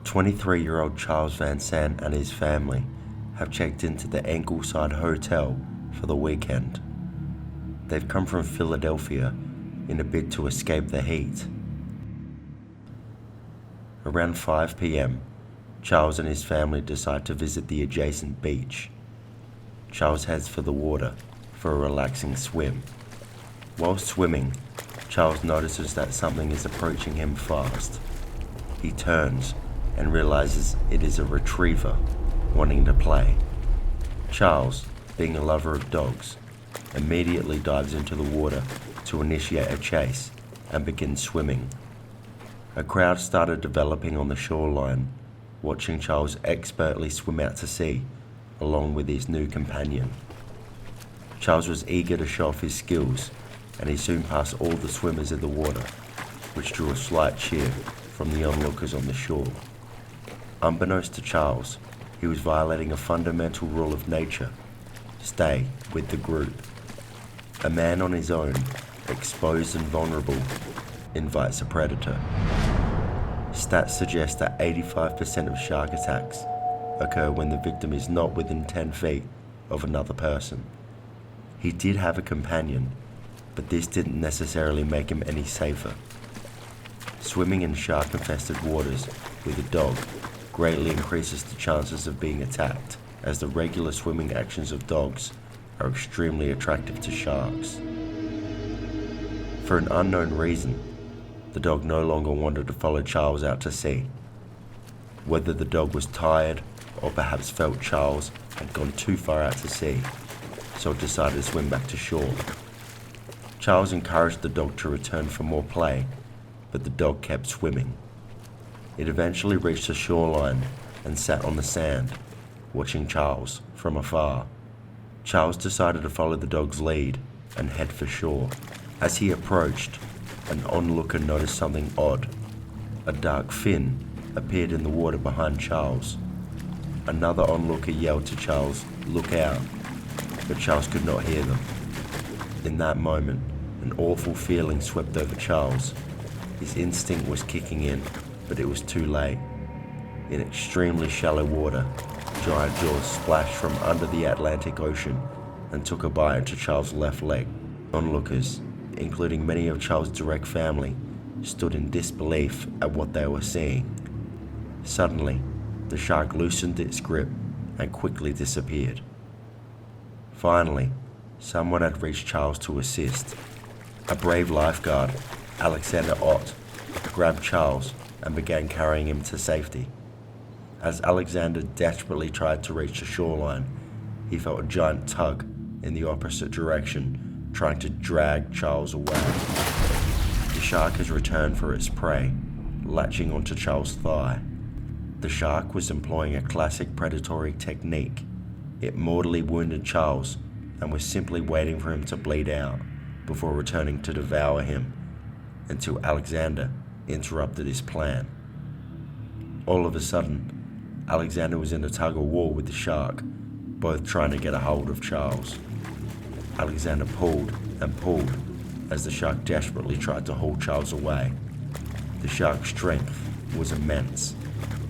23-year-old Charles Vansant and his family have checked into the Engleside Hotel for the weekend. They've come from Philadelphia in a bid to escape the heat. Around 5 p.m, Charles and his family decide to visit the adjacent beach. Charles heads for the water for a relaxing swim. While swimming, Charles notices that something is approaching him fast. He turns and realizes it is a retriever wanting to play. Charles, being a lover of dogs, immediately dives into the water to initiate a chase and begins swimming. A crowd started developing on the shoreline, watching Charles expertly swim out to sea along with his new companion. Charles was eager to show off his skills, and he soon passed all the swimmers in the water, which drew a slight cheer from the onlookers on the shore. Unbeknownst to Charles, he was violating a fundamental rule of nature: stay with the group. A man on his own, exposed and vulnerable, invites a predator. Stats suggest that 85% of shark attacks occur when the victim is not within 10 feet of another person. He did have a companion, but this didn't necessarily make him any safer. Swimming in shark-infested waters with a dog greatly increases the chances of being attacked, as the regular swimming actions of dogs are extremely attractive to sharks. For an unknown reason, the dog no longer wanted to follow Charles out to sea. Whether the dog was tired or perhaps felt Charles had gone too far out to sea, so it decided to swim back to shore. Charles encouraged the dog to return for more play, but the dog kept swimming. It eventually reached the shoreline and sat on the sand, watching Charles from afar. Charles decided to follow the dog's lead and head for shore. As he approached, an onlooker noticed something odd. A dark fin appeared in the water behind Charles. Another onlooker yelled to Charles, "Look out," but Charles could not hear them. In that moment, an awful feeling swept over Charles. His instinct was kicking in, but it was too late. In extremely shallow water, giant jaws splashed from under the Atlantic Ocean and took a bite into Charles' left leg. Onlookers, including many of Charles' direct family, stood in disbelief at what they were seeing. Suddenly, the shark loosened its grip and quickly disappeared. Finally, someone had reached Charles to assist. A brave lifeguard, Alexander Ott, grabbed Charles and began carrying him to safety. As Alexander desperately tried to reach the shoreline, he felt a giant tug in the opposite direction, trying to drag Charles away. The shark has returned for its prey, latching onto Charles' thigh. The shark was employing a classic predatory technique. It mortally wounded Charles and was simply waiting for him to bleed out before returning to devour him, until Alexander interrupted his plan. All of a sudden, Alexander was in a tug-of-war with the shark, both trying to get a hold of Charles. Alexander pulled and pulled as the shark desperately tried to haul Charles away. The shark's strength was immense.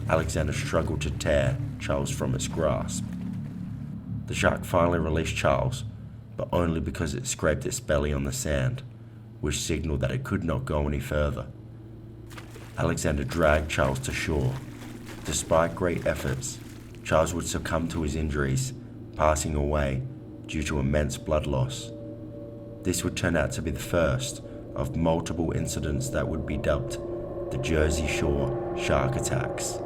Alexander struggled to tear Charles from its grasp. The shark finally released Charles, but only because it scraped its belly on the sand, which signaled that it could not go any further. Alexander dragged Charles to shore. Despite great efforts, Charles would succumb to his injuries, passing away due to immense blood loss. This would turn out to be the first of multiple incidents that would be dubbed the Jersey Shore shark attacks.